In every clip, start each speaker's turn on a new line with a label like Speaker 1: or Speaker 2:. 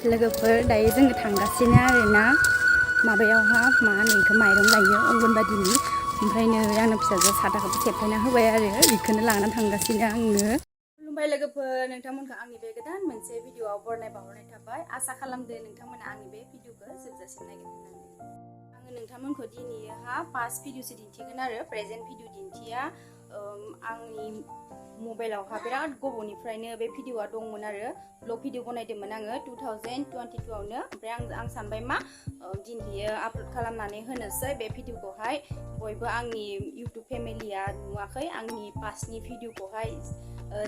Speaker 1: लोगोफोर दायो जोङो थांगासिनो आरोना माबायावहा मा होनो इखो माइरं लायो अंगनबादिनि ओमफ्राय नै आंनो फिसाजो साथाखौबो सेफायना होबाय आरो बेखौनो लानानै थांगासिनो आङो। खुलुमबाय लोगोफोर, नोंथांमोनखौ आंनि बे गोदान मोनसे भिडिअआव बरायनाय बावहरनाय थाबाय। आसा खालामदो नोंथांमोना आंनि बे भिडिअखौ जोबजासिम नायगोन होननानै। आङो नोंथांमोनखौ दिनैहा पास्ट भिडिअसो दिन्थिगोन आरो प्रेजेन्ट भिडिअ दिन्थिया। आंनि मबाइलावहा बिराद गोबावनिफ्रायनो बे भिडिअआ दंमोन आरो ब्लग भिडिअ बनायदोंमोन आङो 2022आवनो। ओमफ्राय आं सानबाय मा दिनैयो आपल'ड खालामनानै होनोसै बे भिडिअखौहाय। बयबो आंनि इउटुब फेमिलिया नुवाखै आंनि पास्टनि भिडिअखौहाय,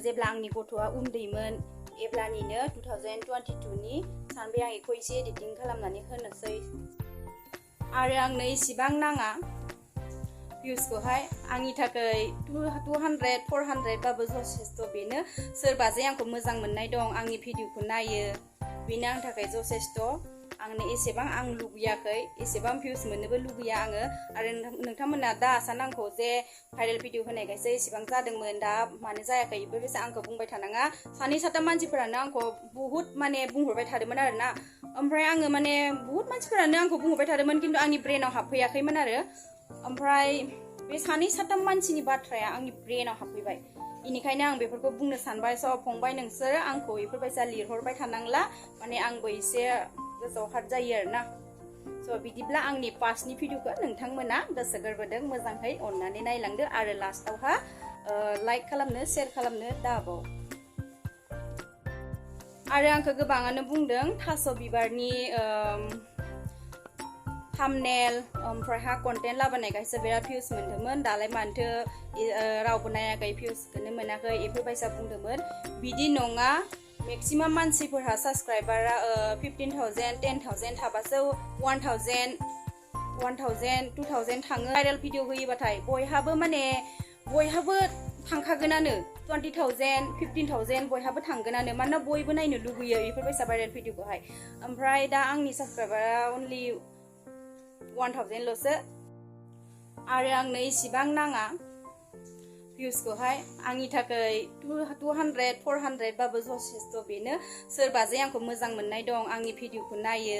Speaker 1: जेब्ला आंनि गथ'आ उन्दैमोन एब्लानिनो 2022नि सानबाय आं बेखौ एसे एडिटिं खालामनानै होनोसै। आरो आंनो इसिबां नाङा भिउसखौहाय, आंनि थाखाय 200-400 बाबो जथेस्थ'। बेनो सोरबा जे आंखौ मोजां मोननाय दं, आंनि भिडिअखौ नायो, बेनो आंनि थाखाय जथेस्थ'। आंनो एसेबां आं लुगैयाखै, एसेबां भिउस मोननोबो लुगैया आङो। आरो नोंथांमोना दा सानांगौ जे भाइरेल भिडिअ होनायखायसो एसेबां जादोंमोन, दा मानो जायाखै बेफोरबायदि आंखौ बुंबाय थानाङा। 2-3 मानसिफोरानो आंखौ बुहुत माने बुंहरबाय थादोंमोन आरोना। ओमफ्राय आङो माने बुहुत मानसिफोरानो आंखौ बुंहरबाय थादोंमोन, खिन्थु आंनि ब्रेनाव हाबफैयाखैमोन आरो। ओमफ्राय बे 2-3 मानसिनि बाथ्राया आंनि ब्रेनाव हाबफैबाय, बेनिखायनो आं बेफोरखौ बुंनो सानबाय। स' फंबाय, नोंसोर आंखौ बेफोरबायसा लिरहरबाय थानांला, माने आंबो एसे गोसोआव हार्ट जायो आरोना। स' बिदिब्ला आंनि पास्टनि भिडिअखौ नोंथांमोना गोसो गोरबोजों मोजाङै अननानै नायलांदो आरो लास्टावहा लाइक खालामनो, शेयार खालामनो दाबाव। आरो आंखौ गोबाङानो बुंदों थास' बिबारनि थाम्बनेल ओमफ्रायहा कन्टेन्ट लाबोनायखायसो बिराद भिउस मोन्दोंमोन, दालाय मानोथो रावबो नायाखै, भिउसखौनो मोनाखै, बेफोरबायसा बुंदोंमोन। बिदि नङा, मेक्सिमाम मानसिफोरहा साबस्क्राइबारा 15,000, 10,000 थाबासो 1,000, 2,000 थाङो। भाइरेल भिडिअ होयोबाथाय बयहाबो थांखागोनानो, 20,000, 15,000 बयहाबो थांगोनानो, मानोना बयबो नायनो लुगैयो बेफोरबायसा भाइरेल भिडिअखौहाय। ओमफ्राय दा आंनि साबस्क्राइबारा अनलि 1,000 ल'सो। आरो आंनो इसिबां नाङा भिउसखौहाय, आंनि थाखाय 200-400 बाबो जथेस्थ'। बेनो सोरबा जे आंखौ मोजां मोननाय दं, आंनि भिडिअखौ नायो,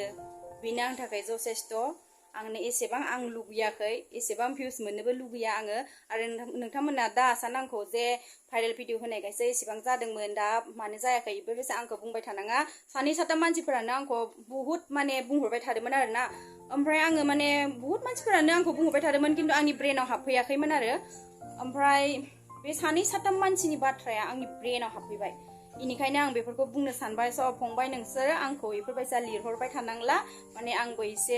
Speaker 1: बेनो आंनि थाखाय जथेस्थ'। आंनो एसेबां आं लुगैयाखै, एसेबां भिउस मोननोबो लुगैया आङो। आरो नोंथांमोना दा सानांगौ जे भाइरेल भिडिअ होनायखायसो एसेबां जादोंमोन, दा मानो जायाखै बेफोरबायसा आंखौ बुंबाय थानाङा। 2-3 मानसिफोरानो आंखौ बुहुत माने बुंहरबाय थादोंमोन आरोना। ओमफ्राय आङो माने बुहुत मानसिफोरानो आंखौ बुंहरबाय थादोंमोन, खिन्थु आंनि ब्रेनाव हाबफैयाखैमोन आरो। ओमफ्राय बे 2-3 मानसिनि बाथ्राया आंनि ब्रेनाव हाबफैबाय, बेनिखायनो आं बेफोरखौ बुंनो सानबाय। स' फंबाय, नोंसोर आंखौ बेफोरबायसा लिरहरबाय थानांला, माने आंबो एसे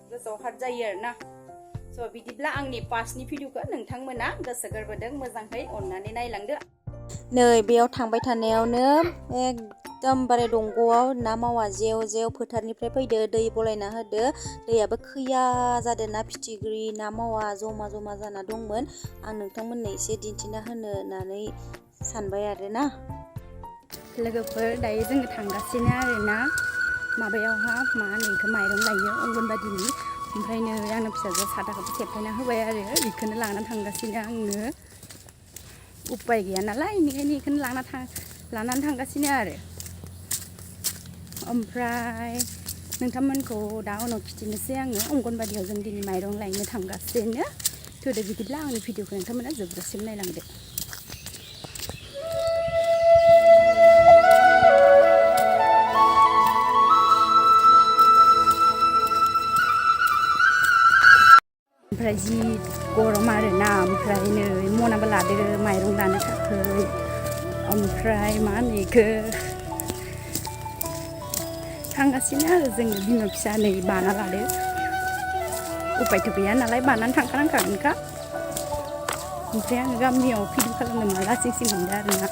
Speaker 1: गोसोआव हार्ट जायो आरोना। स' बिदिब्ला आंनि पास्टनि भिडिअखौ नोंथांमोना गोसो गोरबोजों मोजाङै अननानै नायलांदो। नै बेयाव थांबाय थानायावनो एकदमबारे दंग'आव ना मावा जेव जेव फोथारनिफ्राय फैदो, दै बलायना होदो। दैयाबो खैया जादों, ना फिथिख्रि, ना मावा जमा जाना दंमोन। आं नोंथांमोननो एसे दिन्थिना होनो होननानै सानबाय आरोना। लोगोफोर, दायो जोङो थांगासिनो आरोना माबायावहा मा होनो इखो माइरं लायो अंगनबादिनि ओमफ्राय नै आंनो फिसाजो साथाखौबो सेफायना होबाय आरो बेखौनो लानानै थांगासिनो आङो। उपाय गैया नालाय, बेनिखायनो बेखौनो लानानै थांगासिनो आरो। ओमफ्राय नोंथांमोनखौ दा उनाव खिथिनोसै आङो अंगनबादियाव जों दिनै माइरं लायनो थांगासिनो। थोदो बिदिब्ला आंनि भिडिअखौ नोंथांमोना जोबजासिम नायलांदो। ओमफ्राय जि गरम आरोना, ओमफ्राय नै मनाबो लादो माइरं लानो थाखाय। ओमफ्राय मा होनो इखो थांगासिनो आरो जोङो बिमा फिसा नै बाना लादो। उपायथ' गैया नालाय बानानै थांखानांखागोनखा। ओमफ्राय आङो गामियाव भिडिअ खालामनो माला सिं मोनदों आरोना,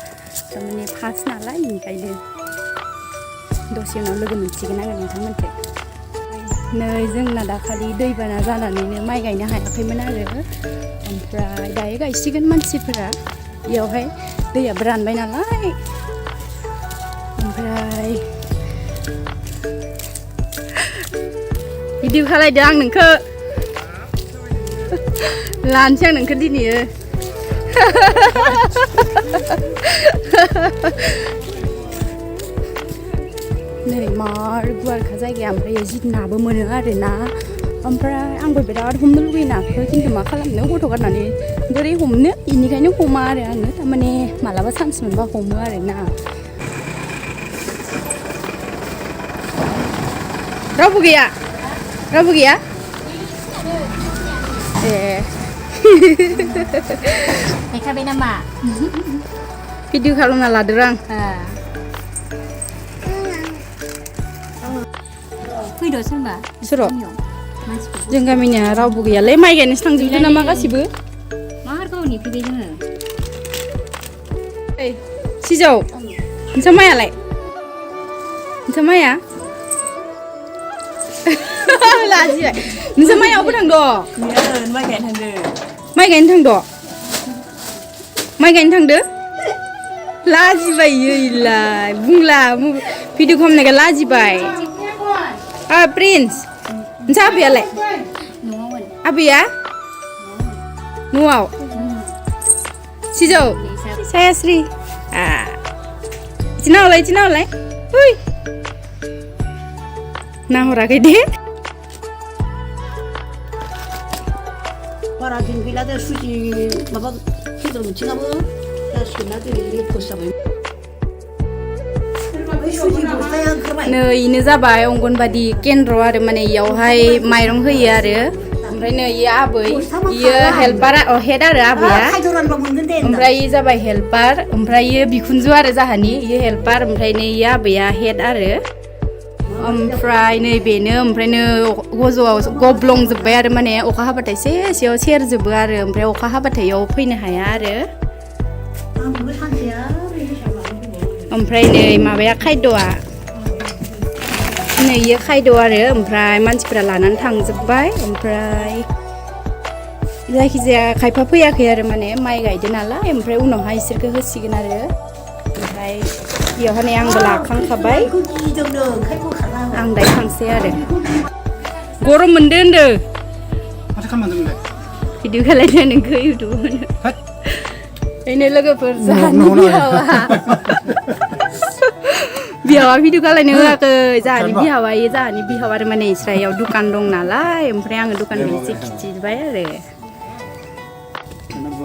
Speaker 1: थारमाने फार्स्ट नालाय, बेनिखायनो दसे उनाव लोगो मोनसिगोन आङो नोंथांमोनखौ। नै जोंना दाखालि दैबाना जानानैनो माइ गायनो हायाखैमोन आरो। ओमफ्राय दायो गायसिगोन मानसिफोरा, बेयावहाय दैयाबो रानबाय नालाय। ओमफ्राय भिडिअ खालायदो आं नोंखौ, लानोसै आं नोंखौ दिनैयो। नै मार गुवारखा जायगाया ओमफ्राय जि नाबो मोनो आरोना ओमफ्राय आंबो बिराद हमनो लुगैयो नाखौ खिन्थु मा खालामनो गथ' गारनानै बोरै हमनो बेनिखायनो हमा आरो आङो थारमाने मालाबा चान्स मोनबा हमो आरोना रावबो गैया ए
Speaker 2: गायखाबाय नामा
Speaker 1: भिडिअ खालामना लादों आं
Speaker 2: फैद' सोरबा
Speaker 1: सोर' जों गामिनिया रावबो गैयालै माइ गायनोसो थांजोबदों नामा गासिबो
Speaker 2: मा गावनि फैबाय जोङो
Speaker 1: ओइ सिजौ नोंसा माइयालाय नोंसा माइया लाजिबाय नोंसा माइयावबो थांद'
Speaker 2: माइ गायनो थांदो
Speaker 1: माइ गायनो थांदो लाजिबाय इलाय बुंला भिडिअ खालामनायखौ लाजिबाय प्रिन्स नोंसा आबैयालाय आबैया न'आव सिजौ सायास्रि इथिनावलाय ओइ नाहराखै दे
Speaker 3: बारा दिन गैला दे सुजि माबा बेदर मोनसेनाबो जासिगोन ना दिनै पस्ट जाबाय
Speaker 1: नै इनो जाबाय अंगनबादि केन्द्र आरो माने इयावहाय माइरं होयो आरो ओमफ्राय नै इयो आबै इयो हेल्पार हेड आरो आबैया ओमफ्राय इयो जाबाय हेल्पार ओमफ्राय इयो बिखुनजो आरो जाहानि इयो हेल्पार ओमफ्राय नै इयो आबैया हेड आरो ओमफ्राय नै बेनो ओमफ्राय नै गोजौआव गब्लंजोब्बाय आरो माने अखा हाबाथाय सेसेयाव सेरजोबो आरो ओमफ्राय अखा हाबाथाय इयाव फैनो हाया आरो ओमफ्राय नै माबाया खायद'आ नै इयो खायद' आरो ओमफ्राय मानसिफोरा लानानै थांजोब्बाय ओमफ्राय जायखिजाया खायफा फैयाखै आरो माने माइ गायदो नालाय ओमफ्राय उनावहाय इसोरखौ होसिगोन आरो ओमफ्राय बेयावहाय नै आंबो लाखांखाबाय आं दायो थांसै आरो गरम मोनदो होनदो
Speaker 4: माथो खालामदों नोंलाय
Speaker 1: भिडिअ खालायदो नोंखौ इउटुबाव बेनो लोगोफोर जाहानि बिहावा भिडिअ खालायनो होआखै जाहानि बिहाव आरो माने इसरायाव दुखान दं नालाय ओमफ्राय आङो दुखानखौ एसे खिथिबाय आरो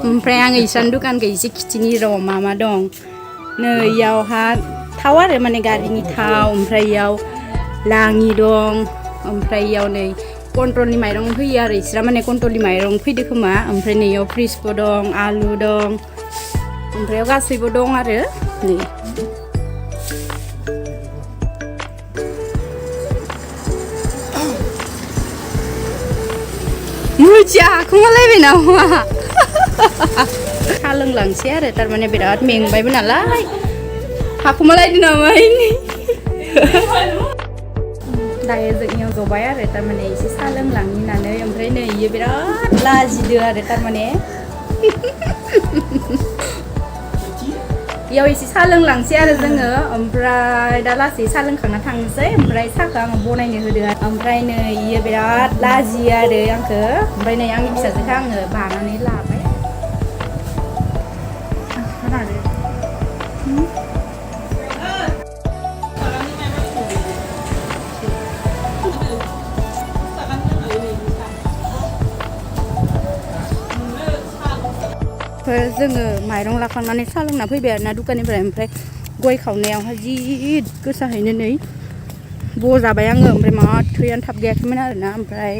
Speaker 1: ओमफ्राय आङो इसरानि दुखानखौ एसे खिथिनि र' मा दं नै इयावहा थाव आरो माने गारिनि थाव ओमफ्राय इयाव लाङि दं ओमफ्राय इयाव नै कन्ट्रलनि माइरं होयो आरो इसरा माने कन्ट्रलनि माइरं फैदो खोमा ओमफ्राय नै इयाव फ्रिजबो दं आलु दं ओमफ्राय गासैबो दं आरो नै मुजिया खुमालायबाय नामा साहा लोंलांसै आरो थारमाने बिराद मेंबायबो नालाय हाखुमालायदो नामा दायो जोंनियाव जबाय आरो थारमाने एसे साहा लोंलांनि होननानै ओमफ्राय नै इयो बिराद लाजिदो आरो थारमाने इयाव एसे साहा लोंलांसै आरो जोङो ओमफ्राय दा लासै साहा लोंखांना थांनोसै ओमफ्राय साहाखौ आङो बनायनो होदो ओमफ्राय नै इयो बिराद लाजियो आरो आंखौ ओमफ्राय नै आंनि फिसाजोखौ आङो बानानै लाबाय जोङो माइरं लाखांनानै साहा लोंना फैबाय आरोना दुखाननिफ्राय ओमफ्राय गय खावनायावहाय जि गोसाहैनो नै बजाबाय आङो ओमफ्राय मा थैयानो थाब गैयाखैमोन आरोना ओमफ्राय